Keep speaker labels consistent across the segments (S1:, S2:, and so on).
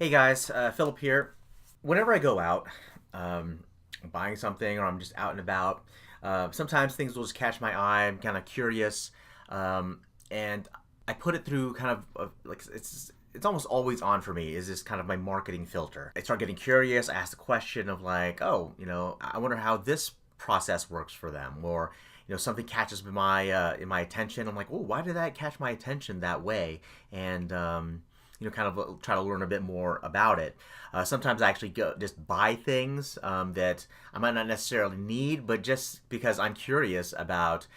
S1: Hey guys, Philip here. Whenever I go out, buying something or I'm just out and about, sometimes things will just catch my eye. I'm kind of curious, and I put it through kind of like it's almost always on for me. Is this kind of my marketing filter? I start getting curious. I ask the question of like, oh, I wonder how this process works for them, or something catches my in my attention. I'm like, oh, why did that catch my attention that way? And kind of try to learn a bit more about it. Sometimes I actually go just buy things that I might not necessarily need, but just because I'm curious about,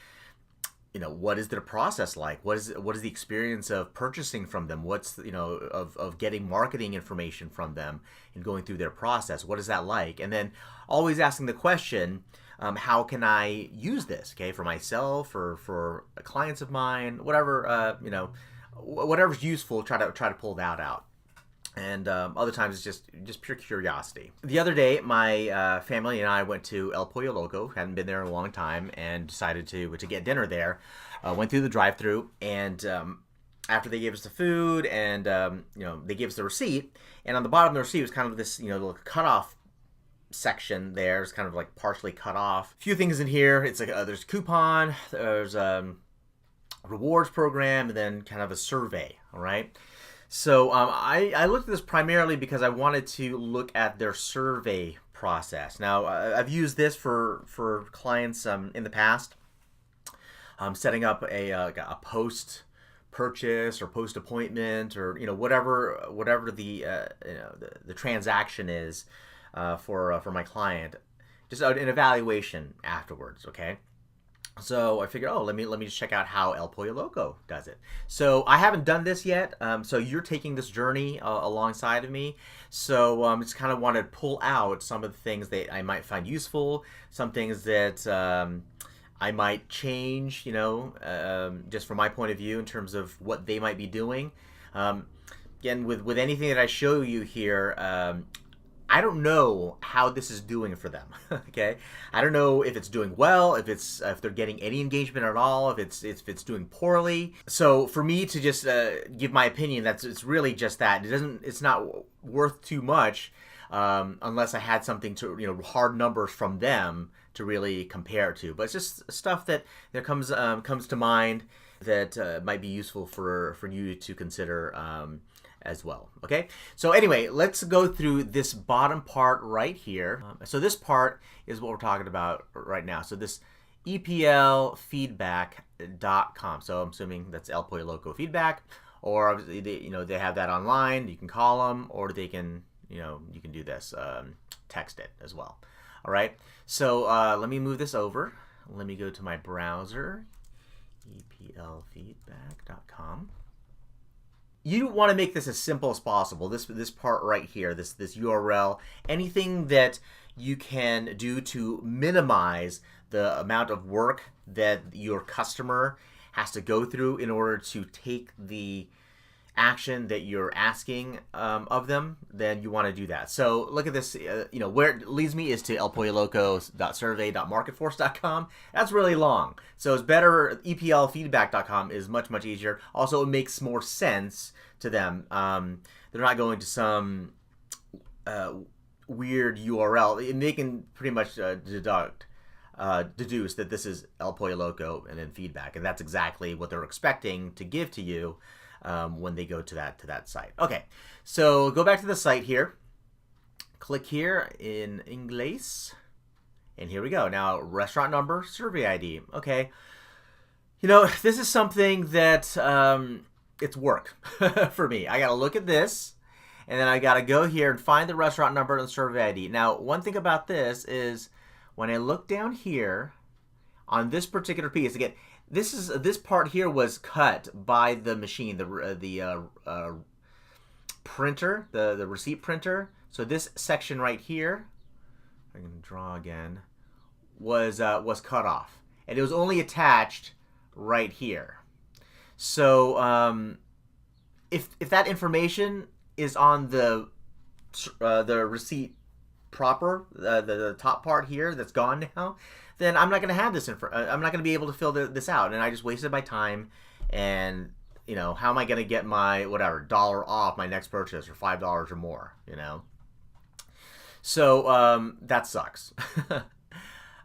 S1: what is their process like? What is the experience of purchasing from them? What's of getting marketing information from them and going through their process? What is that like? And then always asking the question, how can I use this? Okay, for myself or for clients of mine, whatever whatever's useful, try to pull that out. And other times it's just pure curiosity. The other day, my family and I went to El Pollo Loco. Hadn't been there in a long time, and decided to get dinner there. Went through the drive-through, and after they gave us the food, and they gave us the receipt, and on the bottom of the receipt was kind of this little cutoff section there. It's kind of like partially cut off. A few things in here. It's like there's a coupon. There's rewards program, and then kind of a survey. All right, so I looked at this primarily because I wanted to look at their survey process. Now I've used this for clients in the past, setting up a post purchase or post appointment, or whatever the transaction is for my client, just an evaluation afterwards. Okay. So I figured, let me just check out how El Pollo Loco does it. So I haven't done this yet. So you're taking this journey alongside of me. So just kind of want to pull out some of the things that I might find useful, some things that I might change, just from my point of view in terms of what they might be doing. Again, with anything that I show you here, I don't know how this is doing for them. Okay, I don't know if it's doing well, if they're getting any engagement at all, if it's doing poorly. So for me to just give my opinion, it's really just that it's not worth too much unless I had something to hard numbers from them to really compare it to. But it's just stuff that comes to mind that might be useful for you to consider as well. Okay, so anyway, let's go through this bottom part right here. So this part is what we're talking about right now. So this eplfeedback.com. So I'm assuming that's El Pollo Loco feedback, or obviously they have that online. You can call them, or they can you can do this, text it as well. All right, so let me move this over. Let me go to my browser, eplfeedback.com. You want to make this as simple as possible. This part right here, this URL, anything that you can do to minimize the amount of work that your customer has to go through in order to take the action that you're asking of them, then you want to do that. So look at this, where it leads me is to elpolloloco.survey.marketforce.com. That's really long. So it's better, eplfeedback.com is much, much easier. Also, it makes more sense to them. They're not going to some weird URL. And they can pretty much deduce that this is El Pollo Loco and then feedback. And that's exactly what they're expecting to give to you when they go to that site. Okay, so go back to the site here. Click here in Inglés, and here we go. Now, restaurant number, survey ID. Okay, this is something that it's work for me. I got to look at this, and then I got to go here and find the restaurant number and the survey ID. Now, one thing about this is when I look down here on this particular piece, again, this part here was cut by the machine, the printer, the receipt printer. So this section right here, I can draw again, was cut off, and it was only attached right here. So if that information is on the receipt proper, the top part here that's gone now, then I'm not going to have this I'm not going to be able to fill this out, and I just wasted my time and how am I going to get my whatever dollar off my next purchase or $5 or more, So that sucks.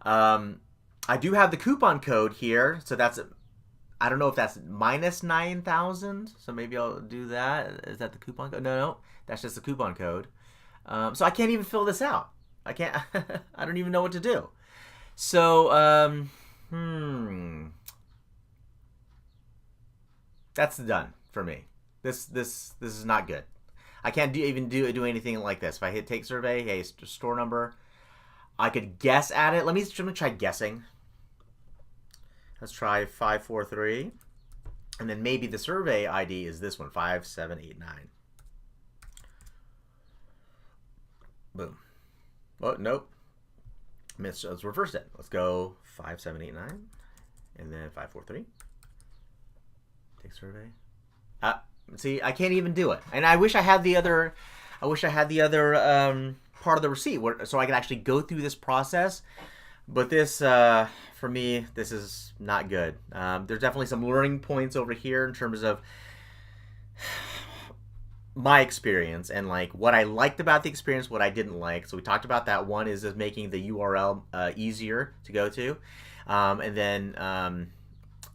S1: I do have the coupon code here, so that's, I don't know if that's minus 9,000, so maybe I'll do that. Is that the coupon code? No, that's just the coupon code. So I can't even fill this out. I can't, I don't even know what to do. So, that's done for me. This is not good. I can't even do anything like this. If I hit take survey, hey, store number, I could guess at it. Let me try guessing. Let's try 543, and then maybe the survey ID is this one, 5789. Boom. Oh, nope. Let's reverse it. Let's go 5789, and then 543. Take survey. See, I can't even do it, and I wish I had the other. Part of the receipt so I could actually go through this process. But this, for me, this is not good. There's definitely some learning points over here in terms of my experience and like what I liked about the experience, what I didn't like. So we talked about that. One is just making the URL easier to go to, and then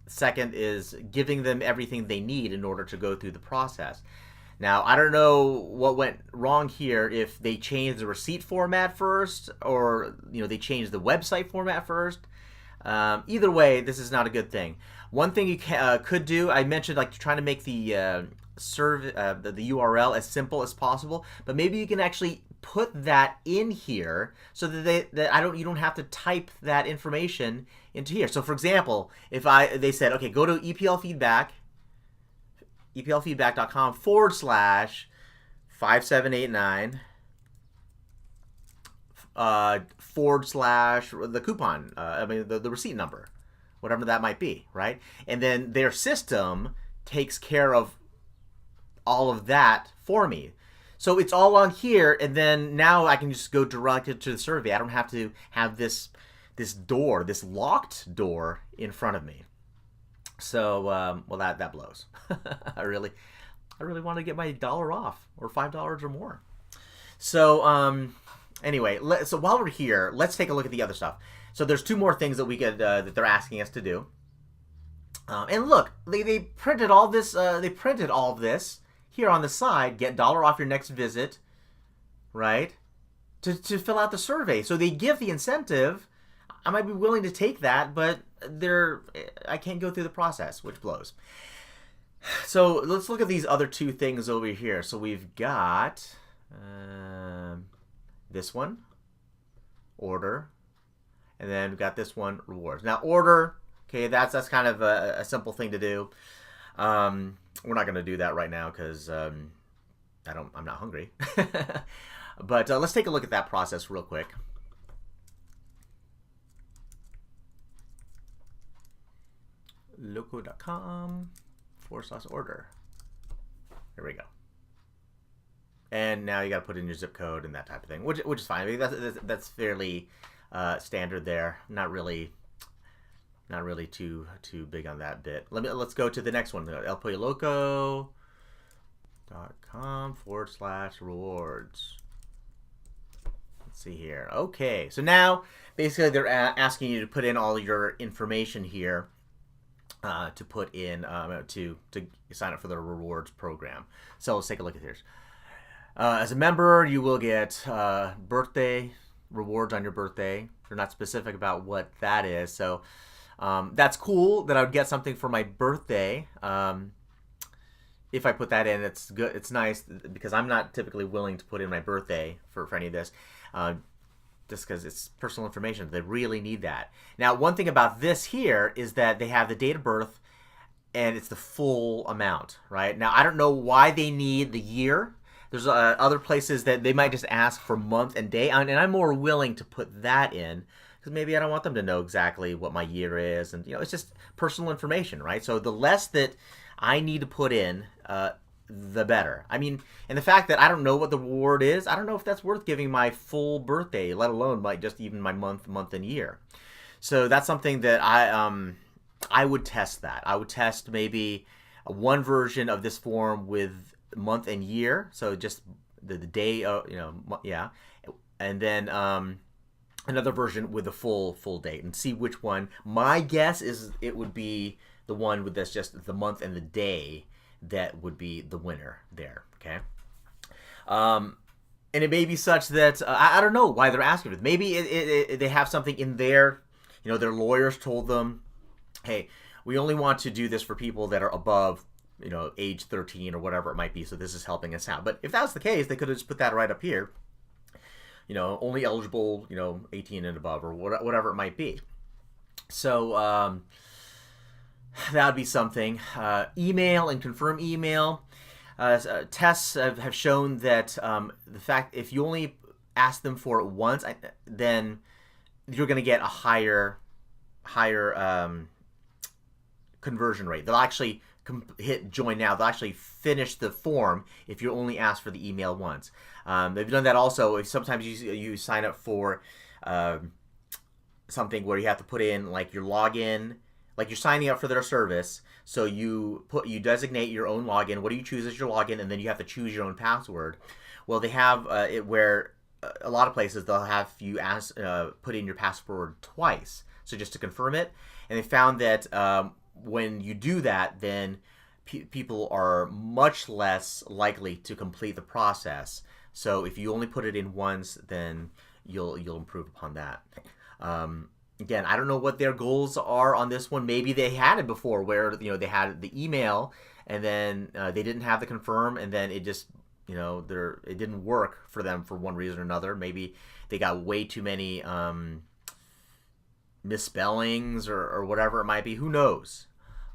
S1: second is giving them everything they need in order to go through the process. Now, I don't know what went wrong here, if they changed the receipt format first or, they changed the website format first. Either way, this is not a good thing. One thing you could do, I mentioned like trying to make the the URL as simple as possible, but maybe you can actually put that in here so that you don't have to type that information into here. So for example, if they said, okay, go to EPL feedback, eplfeedback.com/5789 / the coupon, the receipt number, whatever that might be, right? And then their system takes care of all of that for me. So it's all on here, and then now I can just go directly to the survey. I don't have to have this locked door in front of me. So, well, that blows. I really want to get my dollar off or $5 or more. So, anyway, so while we're here, let's take a look at the other stuff. So there's two more things that we could that they're asking us to do. And look, they printed all this. They printed all of this here on the side. Get $1 off your next visit, right? To fill out the survey. So they give the incentive. I might be willing to take that, but I can't go through the process, which blows. So let's look at these other two things over here. So we've got this one, order, and then we've got this one, rewards. Now order, okay, that's kind of a simple thing to do. We're not going to do that right now because I'm not hungry. But let's take a look at that process real quick. loco.com/order. There we go. And now you got to put in your zip code and that type of thing, which is fine. I mean, that's fairly standard there. Not really too big on that bit. Let's go to the next one. elpolloloco.com/rewards. Let's see here. Okay, so now basically they're asking you to put in all your information here. To put in to sign up for the rewards program. So let's take a look at this. As a member, you will get birthday rewards on your birthday. They're not specific about what that is, so that's cool that I would get something for my birthday. If I put that in, it's good. It's nice because I'm not typically willing to put in my birthday for any of this. Just because it's personal information. They really need that. Now, one thing about this here is that they have the date of birth and it's the full amount, right? Now, I don't know why they need the year. There's other places that they might just ask for month and day, and I'm more willing to put that in because maybe I don't want them to know exactly what my year is, and it's just personal information, right? So the less that I need to put in, the better. I mean, and the fact that I don't know what the reward is, I don't know if that's worth giving my full birthday, let alone just even my month and year. So that's something that I would test that. I would test maybe one version of this form with month and year, so just the day, yeah, and then another version with the full date, and see which one. My guess is it would be the one with this just the month and the day that would be the winner there. Okay. And it may be such that I don't know why they're asking for it. Maybe they have something in there. Their lawyers told them, hey, we only want to do this for people that are above, age 13 or whatever it might be. So this is helping us out. But if that's the case, they could have just put that right up here. Only eligible, 18 and above, or whatever it might be. So that would be something. Email and confirm email. Tests have shown that the fact if you only ask them for it once, then you're going to get a higher conversion rate. They'll actually hit join now. They'll actually finish the form if you only ask for the email once. They've done that also. If sometimes you sign up for something where you have to put in like your login, like you're signing up for their service. So you designate your own login. What do you choose as your login, and then you have to choose your own password. Well, they have it where a lot of places they'll have you put in your password twice, so just to confirm it. And they found that when you do that, then people are much less likely to complete the process. So if you only put it in once, then you'll improve upon that. Again, I don't know what their goals are on this one. Maybe they had it before where they had the email and then they didn't have the confirm, and then it just it didn't work for them for one reason or another. Maybe they got way too many misspellings or whatever it might be. Who knows,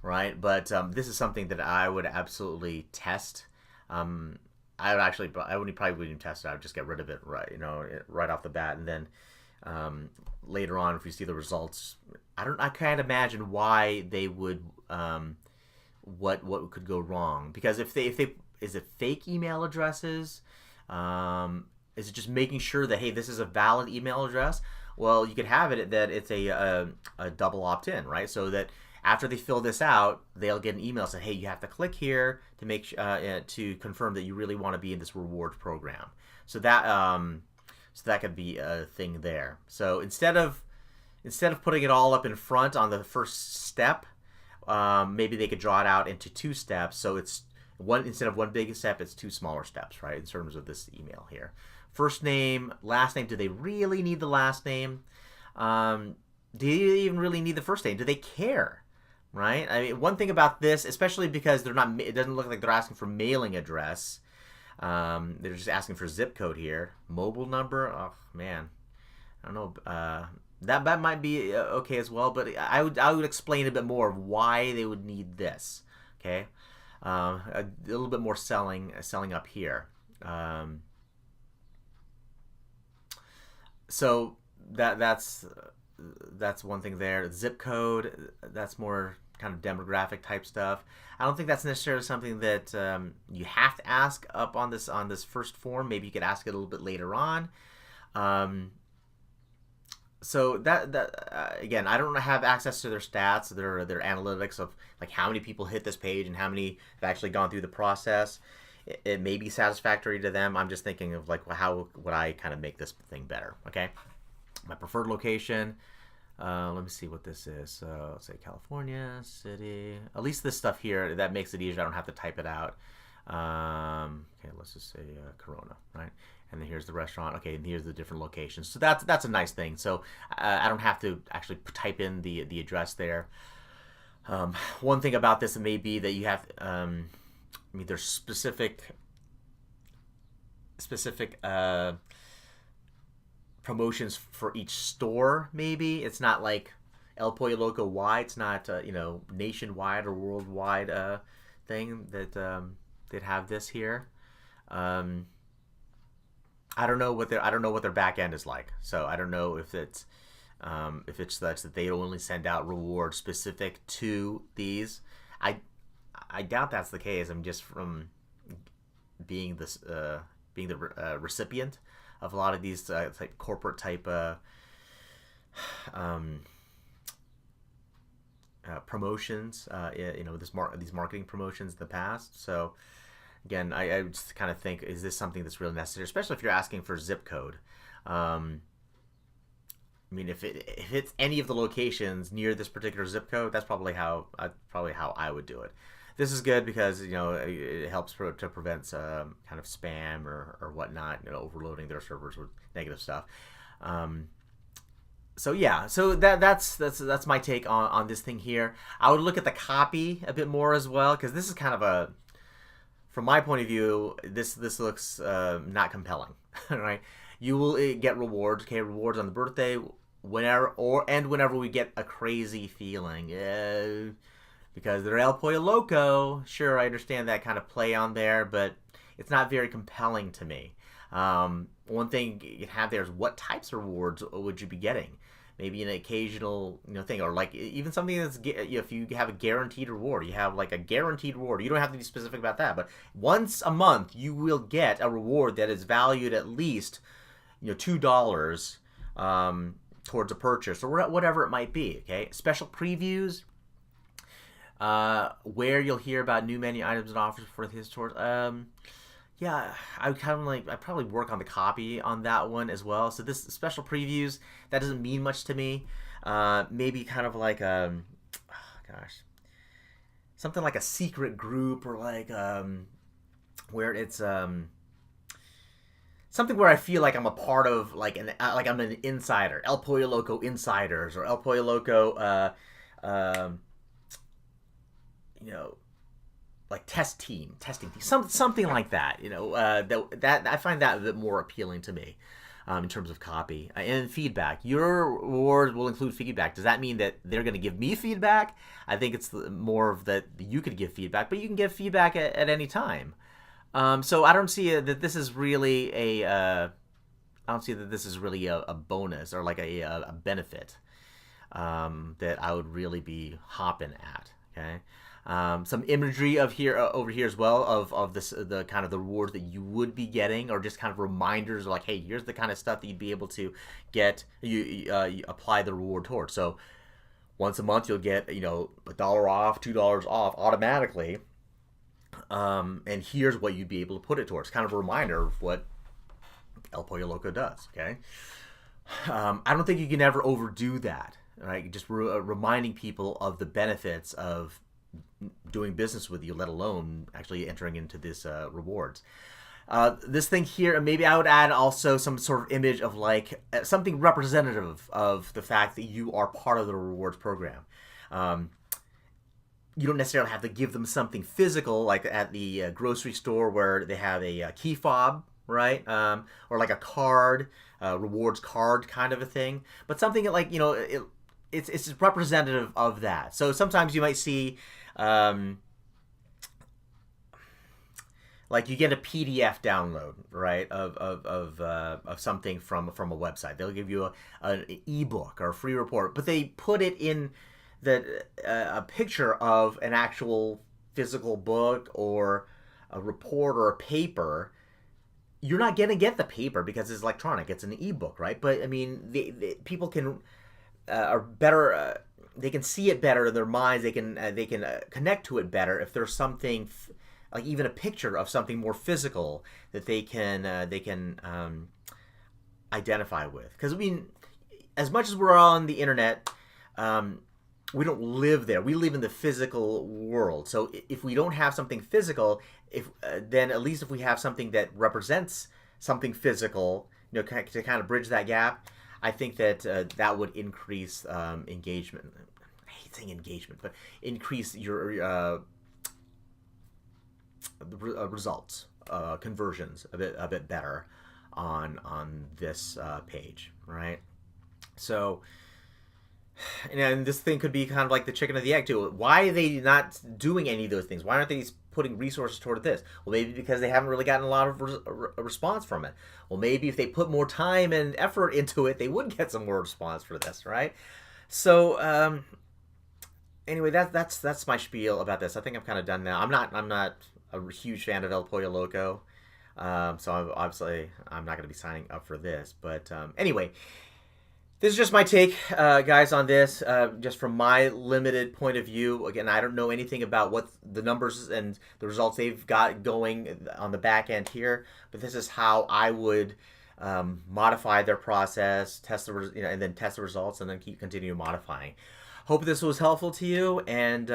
S1: right? But this is something that I would absolutely test. I wouldn't probably even test it. I would just get rid of it right off the bat, and then later on, if we see the results, I can't imagine why they would what could go wrong. Because if they is it fake email addresses? Is it just making sure that, hey, this is a valid email address? Well, you could have it that it's a double opt-in, right? So that after they fill this out, they'll get an email saying, hey, you have to click here to make to confirm that you really want to be in this rewards program. So that could be a thing there. So instead of putting it all up in front on the first step, maybe they could draw it out into two steps. So it's instead of one big step, it's two smaller steps, right? In terms of this email here. First name, last name. Do they really need the last name? Do they even really need the first name? Do they care? Right? I mean, one thing about this, especially because they're not, it doesn't look like they're asking for mailing address. They're just asking for zip code here. Mobile number. Oh man, I don't know. That might be okay as well, but I would explain a bit more of why they would need this. Okay, a little bit more selling up here. So that's one thing there. Zip code, that's more kind of demographic type stuff. I don't think that's necessarily something that you have to ask up on this first form. Maybe you could ask it a little bit later on. So that again, I don't have access to their stats, their analytics of like how many people hit this page and how many have actually gone through the process. It may be satisfactory to them. I'm just thinking of like, well, how would I kind of make this thing better? Okay, my preferred location. Let me see what this is. So let's say California city. At least this stuff here, that makes it easier. I don't have to type it out. Okay, let's just say Corona, right? And then here's the restaurant. Okay, and here's the different locations. So that's a nice thing. So I don't have to actually type in the address there. One thing about this may be that you have, there's specific promotions for each store. Maybe it's not like El Pollo Loco wide. It's not nationwide or worldwide thing that they'd have this here. I don't know what their back end is like. So I don't know if it's such that they only send out rewards specific to these. I doubt that's the case. I'm just from being the recipient of a lot of these type corporate type promotions, these marketing promotions in the past. So again, I just kind of think, is this something that's really necessary, especially if you're asking for zip code? I mean, if it's any of the locations near this particular zip code, that's probably how I would do it. This is good because it helps to prevent kind of spam or whatnot, overloading their servers with negative stuff. So yeah, so that's my take on this thing here. I would look at the copy a bit more as well, because this is kind of from my point of view, this looks not compelling, right? You will get rewards, okay, rewards on the birthday, whenever we get a crazy feeling, because they're El Pollo Loco. Sure, I understand that kind of play on there, but it's not very compelling to me. One thing you have there is, what types of rewards would you be getting? Maybe an occasional thing, or like even something that's, if you have a guaranteed reward, you have like a guaranteed reward. You don't have to be specific about that, but once a month you will get a reward that is valued at least $2 towards a purchase or whatever it might be. Okay, special previews, where you'll hear about new menu items and offers for his stores. Yeah, I'd probably work on the copy on that one as well. So this special previews, that doesn't mean much to me. Maybe kind of like something like a secret group, or like where it's something where I feel like I'm a part of, like I'm an insider, El Pollo Loco Insiders, or El Pollo Loco like testing team, something like that. That I find that a bit more appealing to me, in terms of copy and feedback. Your reward will include feedback. Does that mean that they're going to give me feedback? I think it's more of that you could give feedback, but you can give feedback at any time. So I don't see that this is really a bonus, or like a benefit that I would really be hopping at. Okay. Some imagery over here as well of the kind of the rewards that you would be getting, or just kind of reminders like, hey, here's the kind of stuff that you'd be able to get. You apply the reward towards. So once a month you'll get $1 off, $2 off automatically, and here's what you'd be able to put it towards. Kind of a reminder of what El Pollo Loco does. Okay, I don't think you can ever overdo that. Right, just reminding people of the benefits of doing business with you, let alone actually entering into this rewards. This thing here, maybe I would add also some sort of image of like something representative of the fact that you are part of the rewards program. You don't necessarily have to give them something physical, like at the grocery store where they have a key fob, right? Or like a card, rewards card kind of a thing. But something like, it's representative of that. So sometimes you might see, like you get a PDF download, right, of something from a website. They'll give you an ebook or a free report, but they put it in a picture of an actual physical book or a report or a paper. You're not gonna get the paper because it's electronic. It's an ebook, right? But I mean, people can are better. They can see it better in their minds. They can connect to it better if there's something like even a picture of something more physical that they can identify with. Because I mean, as much as we're on the internet, we don't live there. We live in the physical world. So if we don't have something physical, then at least if we have something that represents something physical, to kind of bridge that gap, I think that that would increase engagement. I hate saying engagement, but increase your results, conversions a bit better on this page, right? So, and this thing could be kind of like the chicken or the egg too. Why are they not doing any of those things? Why aren't they putting resources toward this? Well, maybe because they haven't really gotten a lot of response from it. Well, maybe if they put more time and effort into it, they would get some more response for this, right? So, anyway, that's my spiel about this. I think I'm kind of done now. I'm not a huge fan of El Pollo Loco, so obviously I'm not going to be signing up for this. But anyway. This is just my take, guys, on this, just from my limited point of view. Again, I don't know anything about what the numbers and the results they've got going on the back end here, but this is how I would modify their process, test the and then test the results, and then keep continuing modifying. Hope this was helpful to you, and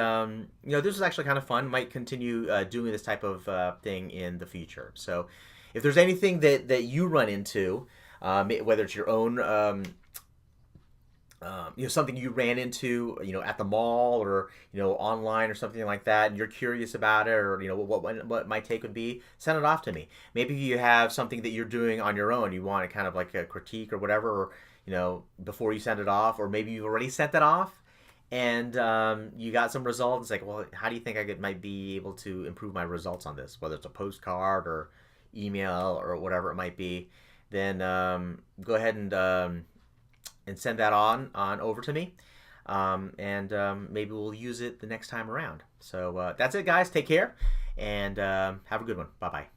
S1: this was actually kind of fun. Might continue doing this type of thing in the future. So, if there's anything that you run into, whether it's your own something you ran into, at the mall or, online or something like that, and you're curious about it, or, what my take would be, send it off to me. Maybe you have something that you're doing on your own, you want to kind of like a critique or whatever, or, before you send it off, or maybe you've already sent it off and you got some results. It's like, well, how do you think might be able to improve my results on this, whether it's a postcard or email or whatever it might be. Then go ahead and send that on over to me, and maybe we'll use it the next time around. So that's it, guys. Take care, and have a good one. Bye bye.